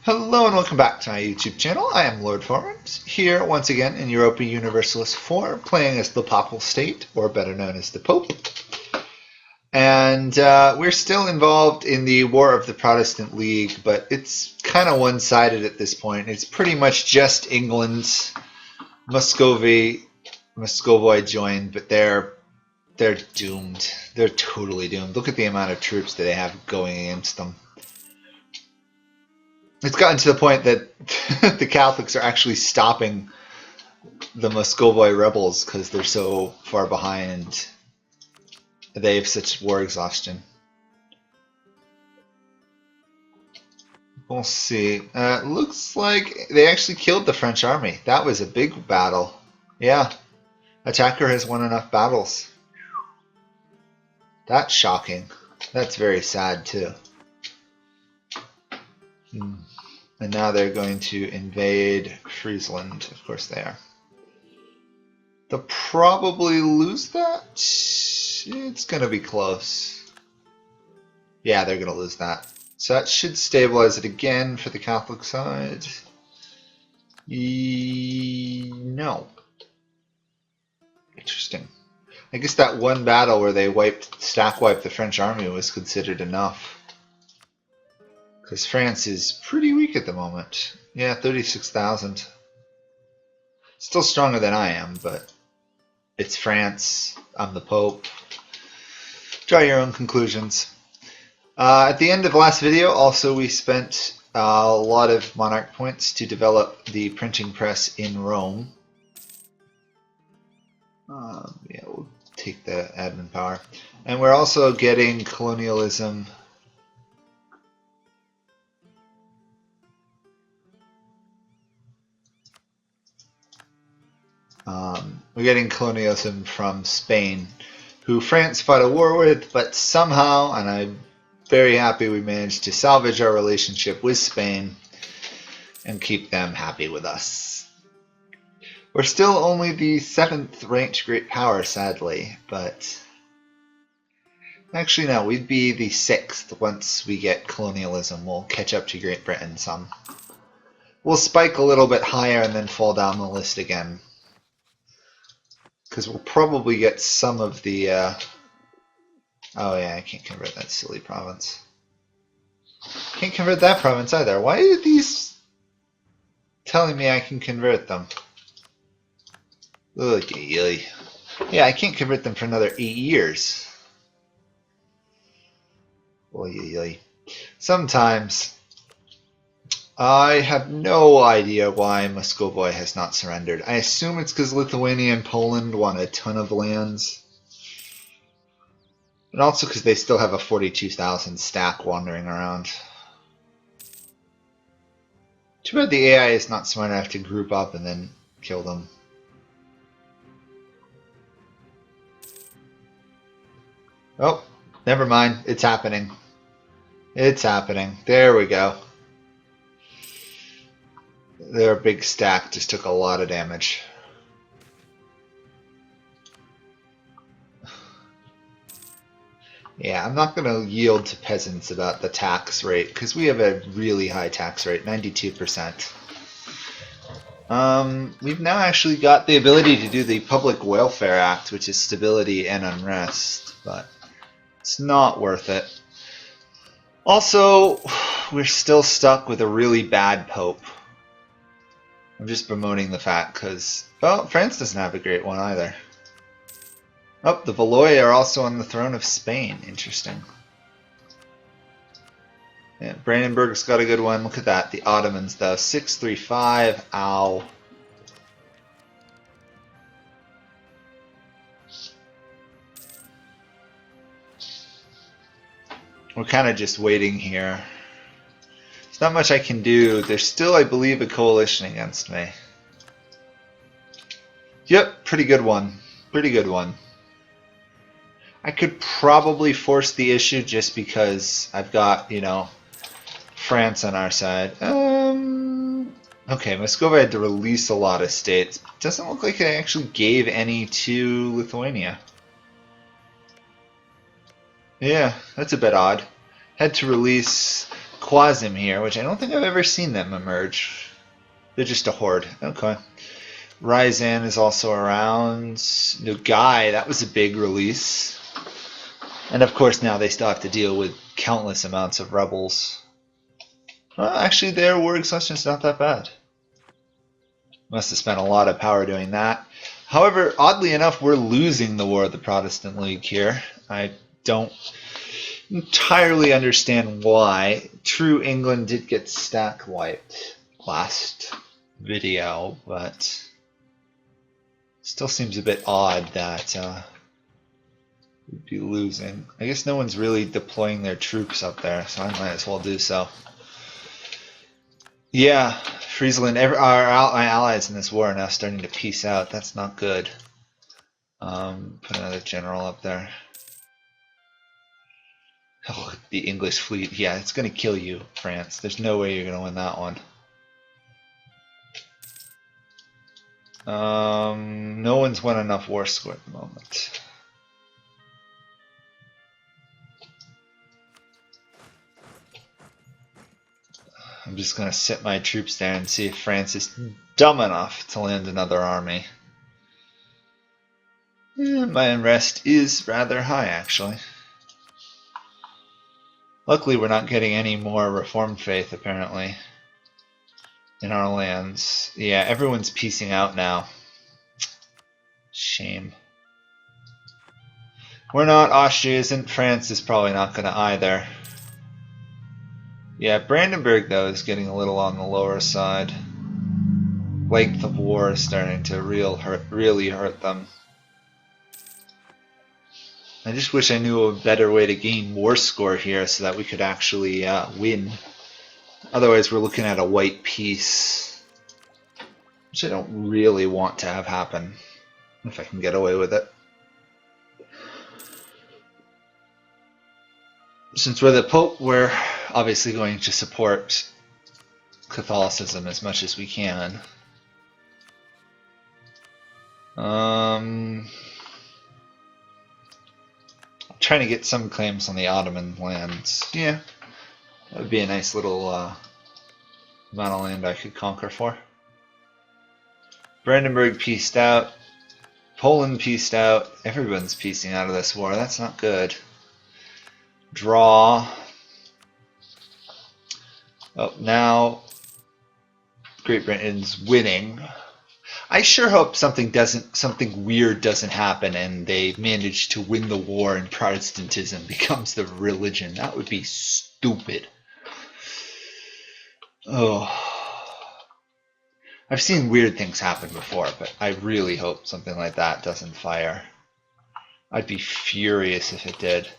Hello and welcome back to my YouTube channel. I am Lord Forwind, here once again in Europa Universalis 4, playing as the Papal State, or better known as the Pope. And we're still involved in the War of the Protestant League, but it's kind of one-sided at this point. It's pretty much just England. Muscovy joined, but they're doomed. They're totally doomed. Look at the amount of troops that they have going against them. It's gotten to the point that the Catholics are actually stopping the Muscovy rebels because they're so far behind. They have such war exhaustion. We'll see. Looks like they actually killed the French army. That was a big battle. Yeah. Attacker has won enough battles. That's shocking. That's very sad too. And now they're going to invade Friesland. Of course they are. They'll probably lose that. It's going to be close. Yeah, they're going to lose that. So that should stabilize it again for the Catholic side. No. Interesting. I guess that one battle where they stack wiped the French army was considered enough. Because France is pretty weak at the moment. Yeah, 36,000. Still stronger than I am, but it's France. I'm the Pope. Draw your own conclusions. At the end of the last video, also we spent a lot of monarch points to develop the printing press in Rome. Yeah, we'll take the admin power. And we're also getting colonialism. We're getting colonialism from Spain, who France fought a war with, but somehow, and I'm very happy we managed to salvage our relationship with Spain and keep them happy with us. We're still only the 7th ranked great power, sadly, but actually no, we'd be the 6th once we get colonialism. We'll catch up to Great Britain some. We'll spike a little bit higher and then fall down the list again. Because we'll probably get some of the... oh yeah, I can't convert that silly province. Can't convert that province either. Why are these telling me I can convert them? Ugh, yeah, I can't convert them for another 8 years. Sometimes I have no idea why Muscovy has not surrendered. I assume it's because Lithuania and Poland want a ton of lands. And also because they still have a 42,000 stack wandering around. Too bad the AI is not smart enough to group up and then kill them. Oh, never mind. It's happening. It's happening. There we go. Their big stack just took a lot of damage. Yeah, I'm not going to yield to peasants about the tax rate, because we have a really high tax rate, 92%. We've now actually got the ability to do the Public Welfare Act, which is stability and unrest, but it's not worth it. Also, we're still stuck with a really bad pope. I'm just bemoaning the fact because, well, France doesn't have a great one either. Oh, the Valois are also on the throne of Spain. Interesting. Yeah, Brandenburg's got a good one. Look at that. The Ottomans, though. 635. Ow. We're kind of just waiting here. There's not much I can do. There's still, I believe, a coalition against me. Yep, pretty good one. Pretty good one. I could probably force the issue just because I've got, you know, France on our side. Okay, Muscovy had to release a lot of states. Doesn't look like I actually gave any to Lithuania. Yeah, that's a bit odd. Had to release Quasim here, which I don't think I've ever seen them emerge. They're just a horde. Okay. Ryzan is also around. Nugai, that was a big release. And of course now they still have to deal with countless amounts of rebels. Well, actually their war exhaustion is not that bad. Must have spent a lot of power doing that. However, oddly enough, we're losing the War of the Protestant League here. I don't entirely understand why. True, England did get stack wiped last video, but still seems a bit odd that we'd be losing. I guess no one's really deploying their troops up there, so I might as well do so. Yeah, Friesland, my allies in this war are now starting to peace out. That's not good. Put another general up there. Oh, the English fleet. Yeah, it's going to kill you, France. There's no way you're going to win that one. No one's won enough war score at the moment. I'm just going to sit my troops there and see if France is dumb enough to land another army. Yeah, my unrest is rather high, actually. Luckily, we're not getting any more Reformed faith, apparently, in our lands. Yeah, everyone's piecing out now. Shame. We're not. Austria isn't. France is probably not going to either. Yeah, Brandenburg, though, is getting a little on the lower side. Length of war is starting to really hurt them. I just wish I knew a better way to gain war score here so that we could actually win. Otherwise, we're looking at a white peace, which I don't really want to have happen, if I can get away with it. Since we're the Pope, we're obviously going to support Catholicism as much as we can. I'm trying to get some claims on the Ottoman lands. Yeah, that would be a nice little amount of land I could conquer for. Brandenburg pieced out. Poland pieced out. Everyone's piecing out of this war. That's not good. Draw. Oh, now Great Britain's winning. I sure hope something weird doesn't happen and they manage to win the war and Protestantism becomes the religion. That would be stupid. Oh. I've seen weird things happen before, but I really hope something like that doesn't fire. I'd be furious if it did.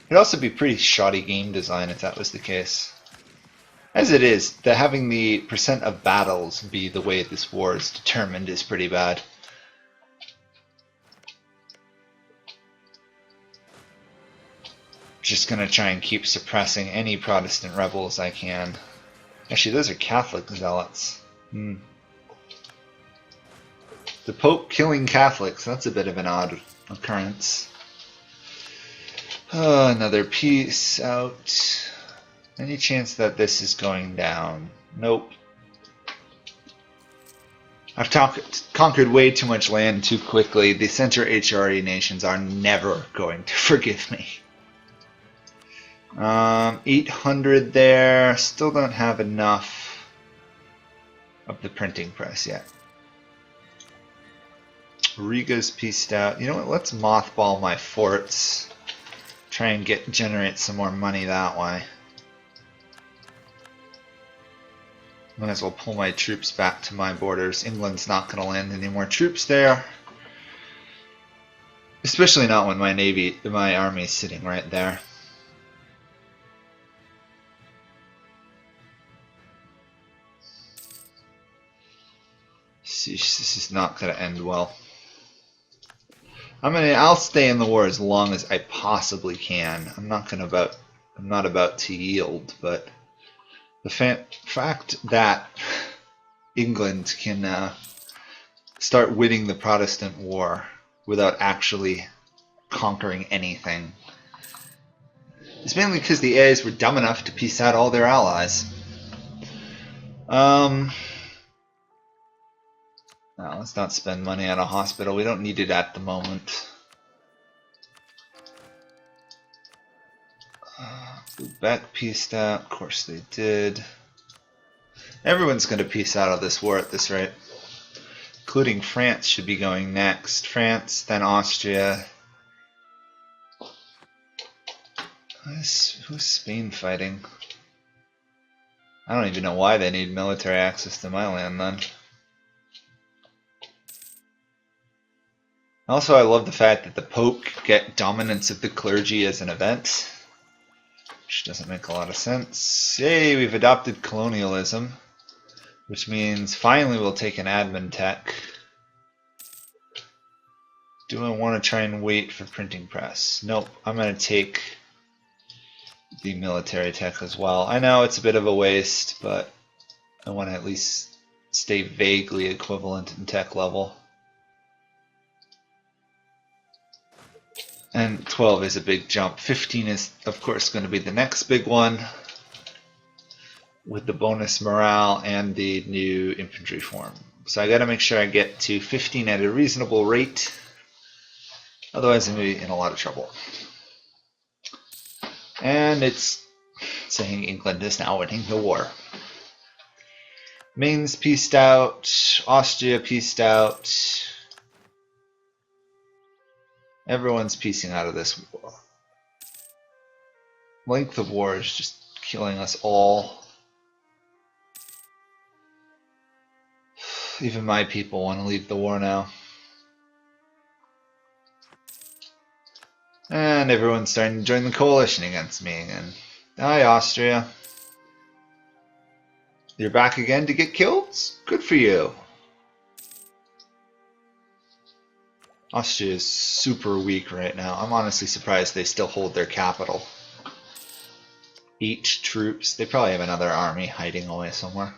It'd also be pretty shoddy game design if that was the case. As it is, having the percent of battles be the way this war is determined is pretty bad. Just gonna try and keep suppressing any Protestant rebels I can. Actually, those are Catholic zealots. The Pope killing Catholics, that's a bit of an odd occurrence. Another piece out. Any chance that this is going down? Nope. I've conquered way too much land too quickly. The Center HRE nations are never going to forgive me. 800 there. Still don't have enough of the printing press yet. Riga's pieced out. You know what? Let's mothball my forts. Try and generate some more money that way. Might as well pull my troops back to my borders. England's not going to land any more troops there. Especially not when my army is sitting right there. This is not going to end well. I'll stay in the war as long as I possibly can. I'm not about to yield, but the fact that England can start winning the Protestant war without actually conquering anything It's mainly because the A's were dumb enough to peace out all their allies. No, let's not spend money on a hospital. We don't need it at the moment. Quebec peaced out. Of course they did. Everyone's going to peace out of this war at this rate. Including France should be going next. France, then Austria. Who's Spain fighting? I don't even know why they need military access to my land then. Also, I love the fact that the Pope could get dominance of the clergy as an event, which doesn't make a lot of sense. Yay, we've adopted colonialism, which means finally we'll take an admin tech. Do I want to try and wait for printing press? Nope, I'm going to take the military tech as well. I know it's a bit of a waste, but I want to at least stay vaguely equivalent in tech level. And 12 is a big jump. 15 is, of course, going to be the next big one with the bonus morale and the new infantry form. So I got to make sure I get to 15 at a reasonable rate. Otherwise, I'm going to be in a lot of trouble. And it's saying England is now winning the war. Mainz peaced out. Austria peaced out. Everyone's piecing out of this war. Length of war is just killing us all. Even my people want to leave the war now. And everyone's starting to join the coalition against me again. Hi, Austria. You're back again to get killed? Good for you. Austria is super weak right now. I'm honestly surprised they still hold their capital. 8 troops. They probably have another army hiding away somewhere.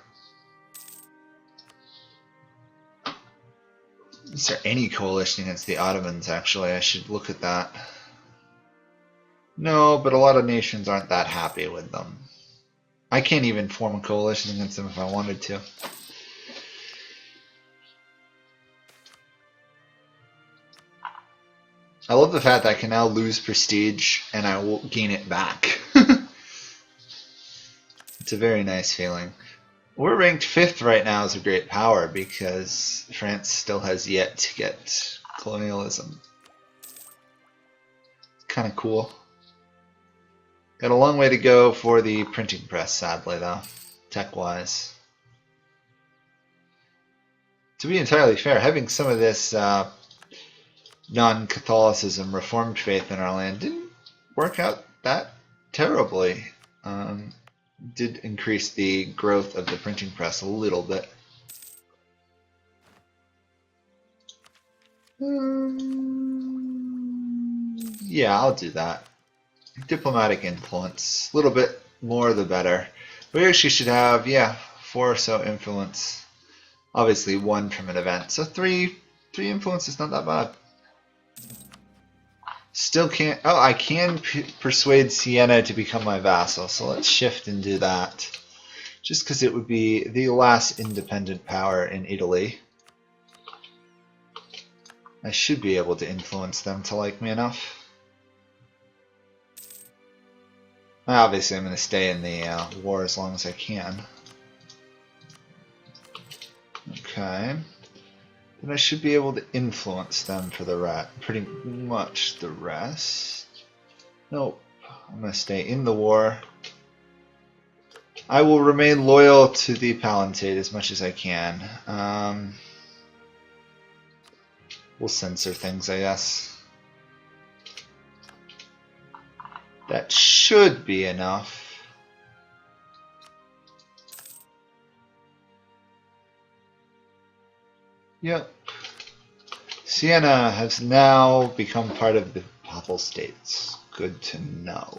Is there any coalition against the Ottomans, actually? I should look at that. No, but a lot of nations aren't that happy with them. I can't even form a coalition against them if I wanted to. I love the fact that I can now lose prestige and I will gain it back. It's a very nice feeling. We're ranked 5th right now as a great power because France still has yet to get colonialism. Kind of cool. Got a long way to go for the printing press, sadly, though, tech-wise. To be entirely fair, having some of this non-Catholicism, Reformed faith in our land didn't work out that terribly. Did increase the growth of the printing press a little bit. Yeah, I'll do that. Diplomatic influence. A little bit more the better. We actually should have, yeah, 4 or so influence. Obviously 1 from an event. So 3 influence is not that bad. Still can't... Oh, I can persuade Siena to become my vassal. So let's shift and do that. Just because it would be the last independent power in Italy. I should be able to influence them to like me enough. Obviously, I'm going to stay in the war as long as I can. Okay. Then I should be able to influence them for the pretty much the rest. Nope. I'm going to stay in the war. I will remain loyal to the Palatinate as much as I can. We'll censor things, I guess. That should be enough. Yep. Siena has now become part of the Papal States. Good to know.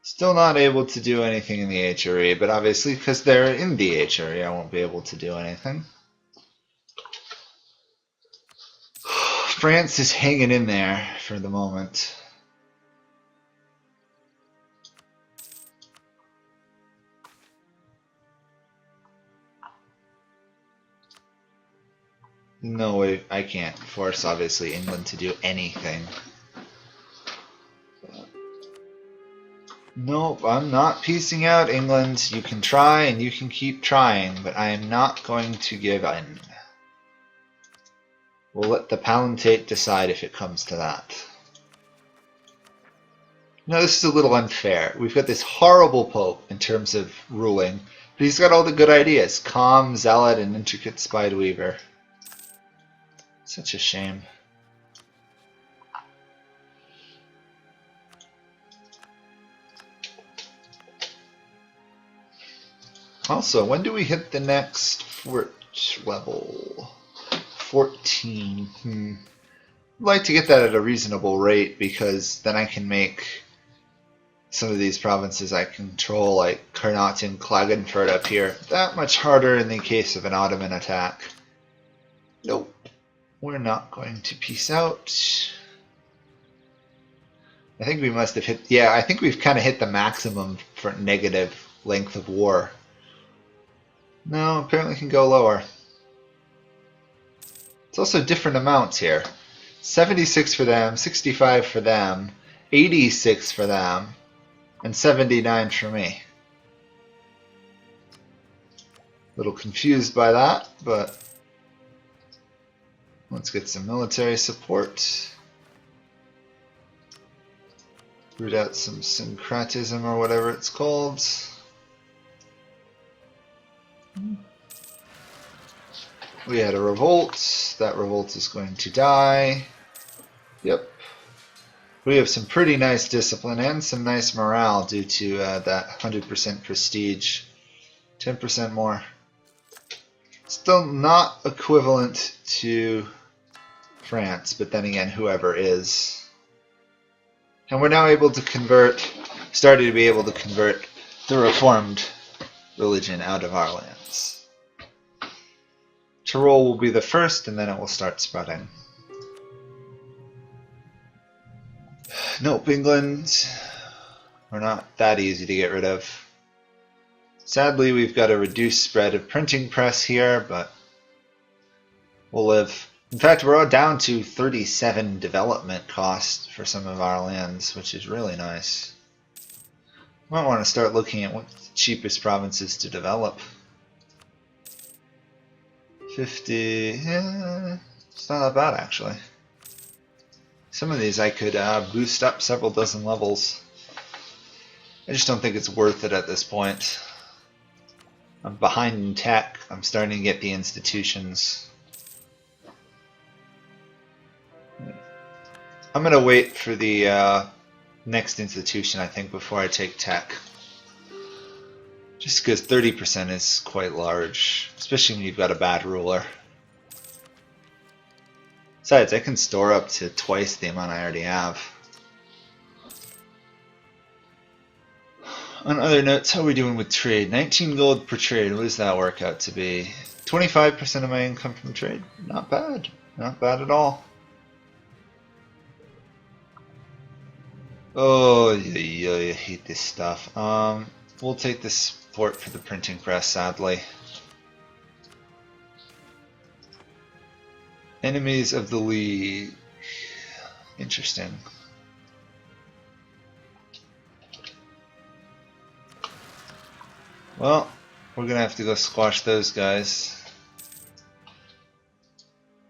Still not able to do anything in the HRE, but obviously because they're in the HRE, I won't be able to do anything. France is hanging in there for the moment. no way, I can't force, obviously, England to do anything. Nope, I'm not piecing out, England. You can try and you can keep trying, but I am not going to give in. We'll let the Palatate decide if it comes to that. No, this is a little unfair. We've got this horrible Pope in terms of ruling, but he's got all the good ideas. Calm, zealot, and intricate spideweaver. Such a shame. Also, when do we hit the next fort level? 14. I'd like to get that at a reasonable rate, because then I can make some of these provinces I control, like Karnat and Klagenfurt up here, that much harder in the case of an Ottoman attack. Nope. We're not going to peace out. I think we must have hit... Yeah, I think we've kind of hit the maximum for negative length of war. No, apparently can go lower. It's also different amounts here. 76 for them, 65 for them, 86 for them, and 79 for me. A little confused by that, but let's get some military support. Root out some syncretism or whatever it's called. We had a revolt. That revolt is going to die. Yep. We have some pretty nice discipline and some nice morale due to that 100% prestige. 10% more. Still not equivalent to France, but then again, whoever is. And we're now able to convert, starting to be able to convert the Reformed religion out of our lands. Tyrol will be the first, and then it will start spreading. Nope, England, we're not that easy to get rid of. Sadly, we've got a reduced spread of printing press here, but we'll live. In fact, we're all down to 37 development costs for some of our lands, which is really nice. Might want to start looking at what's the cheapest provinces to develop. 50, yeah, it's not that bad actually. Some of these I could boost up several dozen levels. I just don't think it's worth it at this point. I'm behind in tech. I'm starting to get the institutions. I'm going to wait for the next institution, I think, before I take tech. Just because 30% is quite large, especially when you've got a bad ruler. Besides, I can store up to twice the amount I already have. On other notes, how are we doing with trade? 19 gold per trade, what does that work out to be? 25% of my income from trade? Not bad. Not bad at all. Oh, I hate this stuff. We'll take the support for the printing press, sadly. Enemies of the League. Interesting. Well, we're going to have to go squash those guys.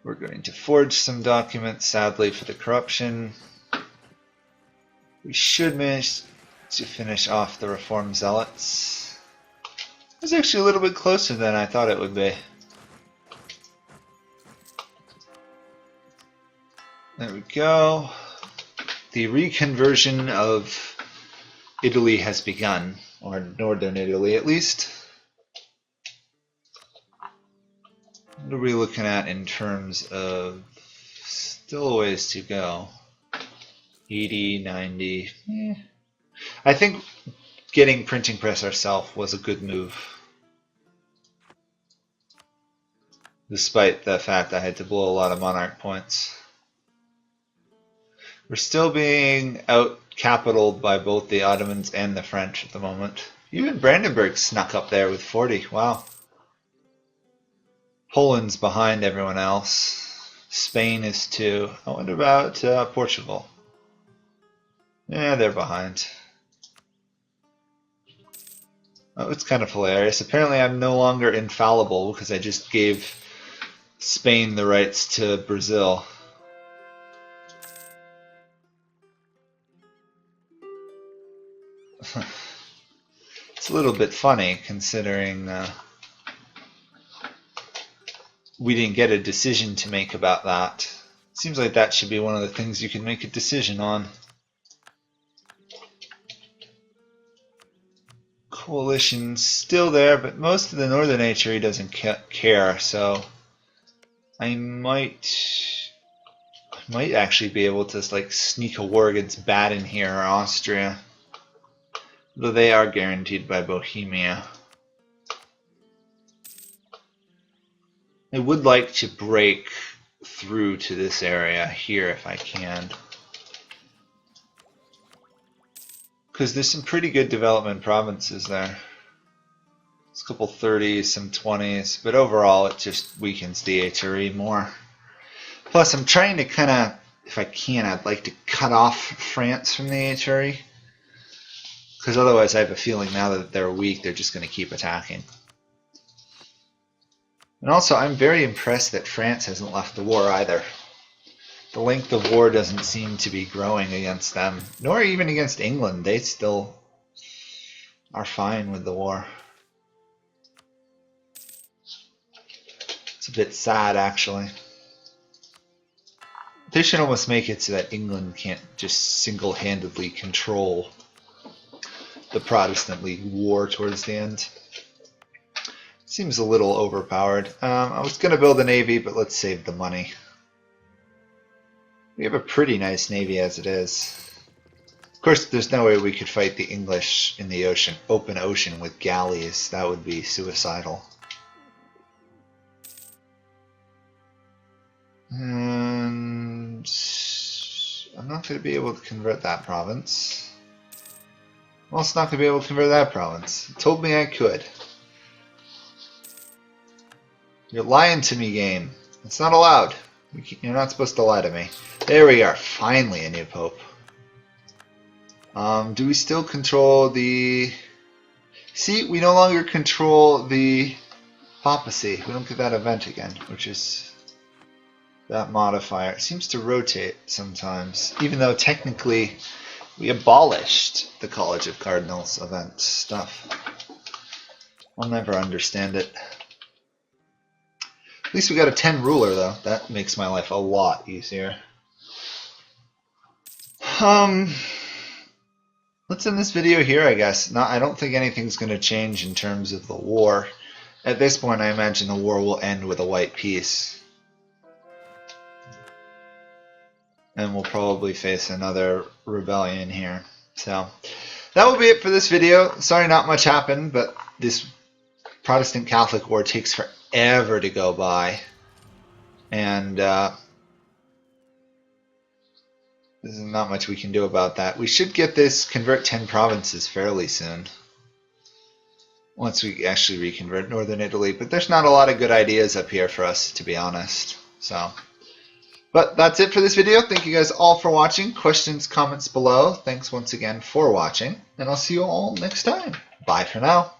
We're going to forge some documents, sadly, for the corruption. We should manage to finish off the Reform Zealots. It was actually a little bit closer than I thought it would be. There we go. The reconversion of Italy has begun, or northern Italy at least. What are we looking at in terms of still a ways to go? 80, 90. I think getting printing press ourselves was a good move. Despite the fact I had to blow a lot of monarch points. We're still being out-capitaled by both the Ottomans and the French at the moment. Even Brandenburg snuck up there with 40. Wow. Poland's behind everyone else. Spain is 2. I wonder about Portugal. Yeah, they're behind. Oh, it's kind of hilarious. Apparently I'm no longer infallible because I just gave Spain the rights to Brazil. It's a little bit funny considering we didn't get a decision to make about that. Seems like that should be one of the things you can make a decision on. Coalition's still there, but most of the northern HRE doesn't care, so I might actually be able to like sneak a war against Baden here or Austria, though they are guaranteed by Bohemia. I would like to break through to this area here if I can, because there's some pretty good development provinces there. There's a couple 30s, some 20s, but overall it just weakens the HRE more. Plus I'm trying to kind of, if I can, I'd like to cut off France from the HRE, because otherwise I have a feeling now that they're weak, they're just going to keep attacking. And also I'm very impressed that France hasn't left the war either. The length of war doesn't seem to be growing against them, nor even against England. They still are fine with the war. It's a bit sad, actually. They should almost make it so that England can't just single-handedly control the Protestant League war towards the end. Seems a little overpowered. I was going to build a navy, but let's save the money. We have a pretty nice navy as it is. Of course, there's no way we could fight the English in the ocean, open ocean with galleys. That would be suicidal. And I'm not going to be able to convert that province. I'm also not going to be able to convert that province. It told me I could. You're lying to me, game. It's not allowed. You're not supposed to lie to me. There we are. Finally a new pope. Do we still control the... See, we no longer control the papacy. We don't get that event again, which is that modifier. It seems to rotate sometimes, even though technically we abolished the College of Cardinals event stuff. I'll never understand it. At least we got a 10 ruler, though. That makes my life a lot easier. Let's end this video here, I guess. I don't think anything's going to change in terms of the war. At this point, I imagine the war will end with a white peace. And we'll probably face another rebellion here. So, that will be it for this video. Sorry not much happened, but this Protestant Catholic war takes forever to go by. And there's not much we can do about that. We should get this convert 10 provinces fairly soon, once we actually reconvert Northern Italy. But there's not a lot of good ideas up here for us, to be honest. But that's it for this video. Thank you guys all for watching. Questions, comments below. Thanks once again for watching, and I'll see you all next time. Bye for now.